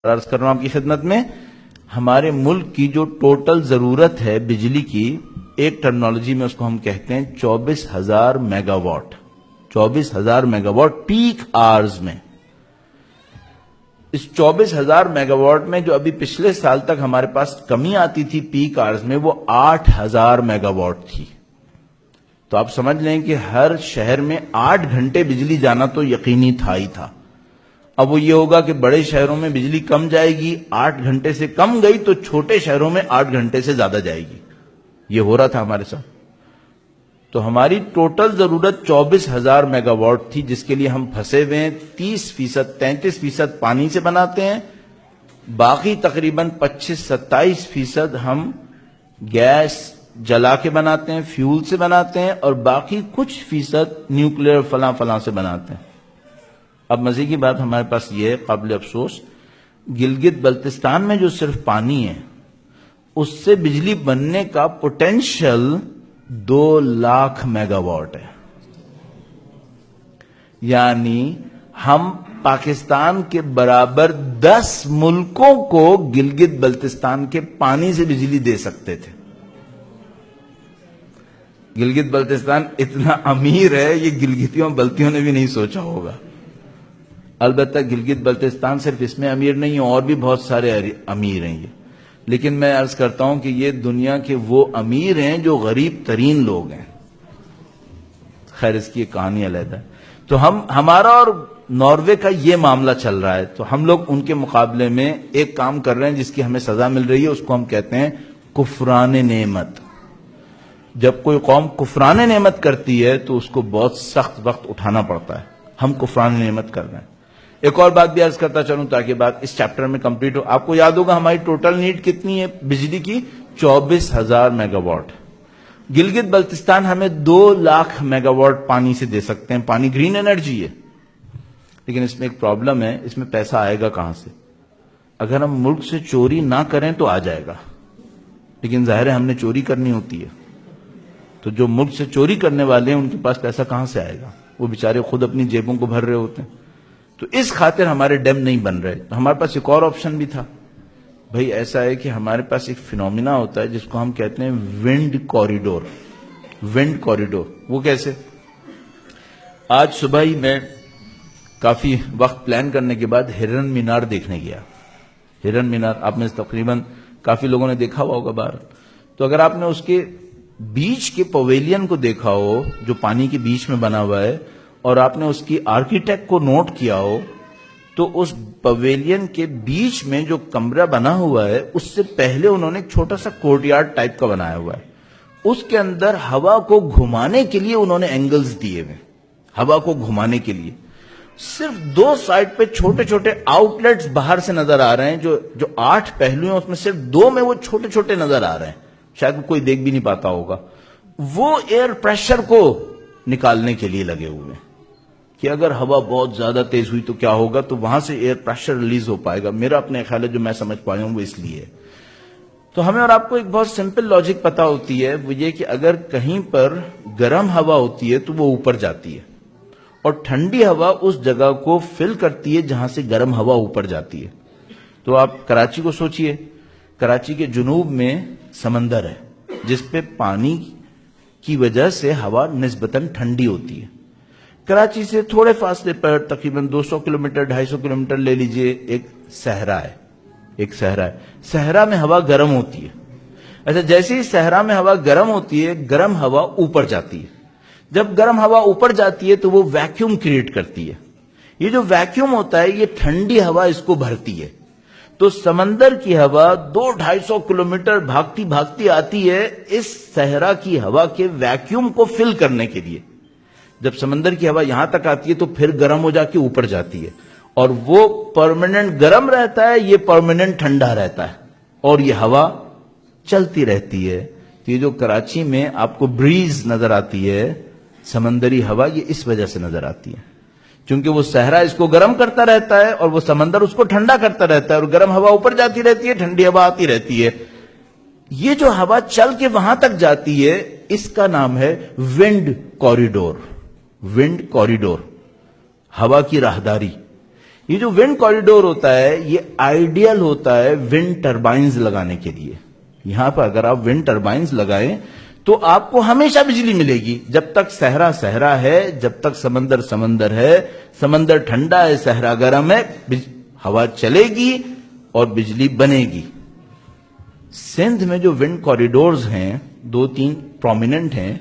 عرض کر رہا ہوں آپ کی خدمت میں، ہمارے ملک کی جو ٹوٹل ضرورت ہے بجلی کی، ایک ٹرمنالوجی میں اس کو ہم کہتے ہیں 24,000 megawatt. 24,000 megawatt peak hours میں. اس 24,000 میگا واٹ میں جو ابھی پچھلے سال تک ہمارے پاس کمی آتی تھی پیک آورز میں، وہ 8,000 میگا واٹ تھی. تو آپ سمجھ لیں کہ ہر شہر میں 8 گھنٹے بجلی جانا تو یقینی تھا ہی تھا. اب وہ یہ ہوگا کہ بڑے شہروں میں بجلی کم جائے گی، 8 گھنٹے سے کم گئی تو چھوٹے شہروں میں 8 گھنٹے سے زیادہ جائے گی. یہ ہو رہا تھا ہمارے ساتھ. تو ہماری ٹوٹل ضرورت 24,000 میگا واٹ تھی، جس کے لیے ہم پھنسے ہوئے ہیں. 30%، 33% پانی سے بناتے ہیں، باقی تقریباً 25-27% ہم گیس جلا کے بناتے ہیں، فیول سے بناتے ہیں، اور باقی کچھ فیصد نیوکلیر فلاں فلاں سے بناتے ہیں. اب مزے کی بات ہمارے پاس یہ ہے، قابل افسوس، گلگت بلتستان میں جو صرف پانی ہے اس سے بجلی بننے کا پوٹینشل 2 لاکھ میگا واٹ ہے. یعنی ہم پاکستان کے برابر 10 ملکوں کو گلگت بلتستان کے پانی سے بجلی دے سکتے تھے. گلگت بلتستان اتنا امیر ہے، یہ گلگتیوں بلتیوں نے بھی نہیں سوچا ہوگا. البتہ گلگت بلتستان صرف اس میں امیر نہیں ہے، اور بھی بہت سارے امیر ہیں یہ. لیکن میں عرض کرتا ہوں کہ یہ دنیا کے وہ امیر ہیں جو غریب ترین لوگ ہیں. خیر اس کی ایک کہانی علیحدہ ہے. تو ہمارا اور ناروے کا یہ معاملہ چل رہا ہے. تو ہم لوگ ان کے مقابلے میں ایک کام کر رہے ہیں جس کی ہمیں سزا مل رہی ہے، اس کو ہم کہتے ہیں کفران نعمت. جب کوئی قوم کفران نعمت کرتی ہے تو اس کو بہت سخت وقت اٹھانا پڑتا ہے. ہم کفران نعمت کر رہے ہیں. ایک اور بات بھی عرض کرتا چلوں تاکہ بات اس چیپٹر میں کمپلیٹ ہو. آپ کو یاد ہوگا ہماری ٹوٹل نیڈ کتنی ہے بجلی کی؟ 24,000 میگا واٹ. گلگت بلتستان ہمیں 2 لاکھ میگا واٹ پانی سے دے سکتے ہیں. پانی گرین انرجی ہے، لیکن اس میں ایک پرابلم ہے، اس میں پیسہ آئے گا کہاں سے؟ اگر ہم ملک سے چوری نہ کریں تو آ جائے گا، لیکن ظاہر ہے ہم نے چوری کرنی ہوتی ہے. تو جو ملک سے چوری کرنے والے ہیں ان کے پاس پیسہ کہاں سے آئے گا؟ وہ بیچارے خود اپنی جیبوں کو بھر رہے ہوتے ہیں. تو اس خاطر ہمارے ڈیم نہیں بن رہے. تو ہمارے پاس ایک اور آپشن بھی تھا. بھئی ایسا ہے کہ ہمارے پاس ایک فینومینا ہوتا ہے جس کو ہم کہتے ہیں ونڈ کوریڈور. ونڈ کوریڈور وہ کیسے؟ آج صبح ہی میں کافی وقت پلان کرنے کے بعد ہرن مینار دیکھنے گیا. ہرن مینار آپ میں تقریباً کافی لوگوں نے دیکھا ہوا ہوگا باہر. تو اگر آپ نے اس کے بیچ کے پویلین کو دیکھا ہو جو پانی کے بیچ میں بنا ہوا ہے، اور آپ نے اس کی آرکیٹیکٹ کو نوٹ کیا ہو، تو اس پویلین کے بیچ میں جو کمرہ بنا ہوا ہے اس سے پہلے انہوں نے ایک چھوٹا سا کورٹ یارڈ ٹائپ کا بنایا ہوا ہے. اس کے اندر ہوا کو گھمانے کے لیے انہوں نے اینگلز دیے ہوئے. ہوا کو گھمانے کے لیے صرف 2 سائڈ پہ چھوٹے چھوٹے آؤٹ لیٹس باہر سے نظر آ رہے ہیں. جو 8 پہلو ہیں اس میں صرف 2 میں وہ چھوٹے چھوٹے نظر آ رہے ہیں. شاید کوئی دیکھ بھی نہیں پاتا ہوگا. وہ ایئر پریشر کو نکالنے کے لیے لگے ہوئے ہیں کہ اگر ہوا بہت زیادہ تیز ہوئی تو کیا ہوگا، تو وہاں سے ایئر پریشر ریلیز ہو پائے گا. میرا اپنے خیال ہے جو میں سمجھ پایا ہوں وہ اس لیے. تو ہمیں اور آپ کو ایک بہت سمپل لاجک پتا ہوتی ہے، وہ یہ کہ اگر کہیں پر گرم ہوا ہوتی ہے تو وہ اوپر جاتی ہے، اور ٹھنڈی ہوا اس جگہ کو فل کرتی ہے جہاں سے گرم ہوا اوپر جاتی ہے. تو آپ کراچی کو سوچئے. کراچی کے جنوب میں سمندر ہے جس پہ پانی کی وجہ سے ہوا نسبتاً ٹھنڈی ہوتی ہے. کراچی سے تھوڑے فاصلے پر تقریباً 200 کلومیٹر 250 کلومیٹر لے لیجئے ایک صحرا ہے. صحرا میں ہوا گرم ہوتی ہے. ایسا جیسے ہی صحرا میں ہوا گرم ہوتی ہے، گرم ہوا اوپر جاتی ہے. جب گرم ہوا اوپر جاتی ہے تو وہ ویکیوم کریٹ کرتی ہے. یہ جو ویکیوم ہوتا ہے یہ ٹھنڈی ہوا اس کو بھرتی ہے. تو سمندر کی ہوا 200-250 کلومیٹر بھاگتی بھاگتی آتی ہے اس صحرا کی ہوا کے ویکیوم کو فل کرنے کے لیے. جب سمندر کی ہوا یہاں تک آتی ہے تو پھر گرم ہو جا کے اوپر جاتی ہے، اور وہ پرماننٹ گرم رہتا ہے، یہ پرماننٹ ٹھنڈا رہتا ہے، اور یہ ہوا چلتی رہتی ہے. تو یہ جو کراچی میں آپ کو بریز نظر آتی ہے، سمندری ہوا، یہ اس وجہ سے نظر آتی ہے چونکہ وہ صحرا اس کو گرم کرتا رہتا ہے اور وہ سمندر اس کو ٹھنڈا کرتا رہتا ہے، اور گرم ہوا اوپر جاتی رہتی ہے، ٹھنڈی ہوا آتی رہتی ہے. یہ جو ہوا چل کے وہاں تک جاتی ہے اس کا نام ہے ونڈ کوریڈور. ونڈ کوریڈور، ہوا کی راہداری. یہ جو ونڈ کوریڈور ہوتا ہے یہ آئیڈیل ہوتا ہے ونڈ ٹربائنز لگانے کے لیے. یہاں پر اگر آپ ونڈ ٹربائنز لگائیں تو آپ کو ہمیشہ بجلی ملے گی. جب تک صحرا صحرا ہے، جب تک سمندر سمندر ہے، سمندر ٹھنڈا ہے، صحرا گرم ہے، ہوا چلے گی اور بجلی بنے گی. سندھ میں جو ونڈ کوریڈورز ہیں 2-3 پرومیننٹ ہیں،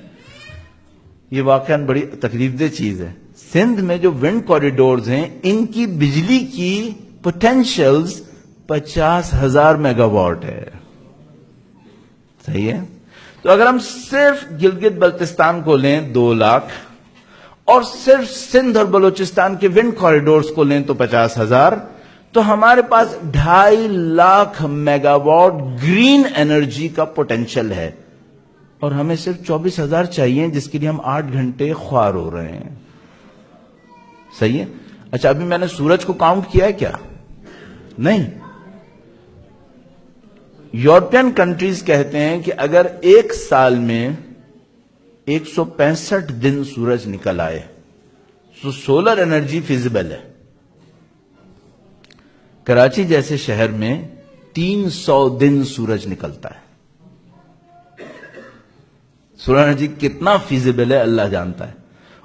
یہ واقعاً بڑی تکلیف دہ چیز ہے. سندھ میں جو ونڈ کوریڈورز ہیں ان کی بجلی کی پوٹینشیلز 50,000 میگا واٹ ہے. صحیح ہے؟ تو اگر ہم صرف گلگت بلتستان کو لیں 2 لاکھ اور صرف سندھ اور بلوچستان کے ونڈ کوریڈورز کو لیں تو 50,000، تو ہمارے پاس 2.5 lakh mega what green energy کا پوٹینشل ہے. اور ہمیں صرف 24,000 چاہیے جس کے لیے ہم 8 گھنٹے خوار ہو رہے ہیں. صحیح ہے؟ اچھا ابھی میں نے سورج کو کاؤنٹ کیا ہے کیا؟ نہیں. یورپین کنٹریز کہتے ہیں کہ اگر ایک سال میں 165 دن سورج نکل آئے تو سولر انرجی فیزیبل ہے. کراچی جیسے شہر میں 300 دن سورج نکلتا ہے. سولر انرجی کتنا فیزیبل ہے اللہ جانتا ہے،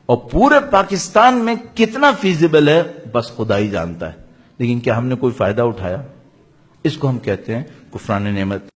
اور پورے پاکستان میں کتنا فیزیبل ہے بس خدا ہی جانتا ہے. لیکن کیا ہم نے کوئی فائدہ اٹھایا؟ اس کو ہم کہتے ہیں کفران نعمت.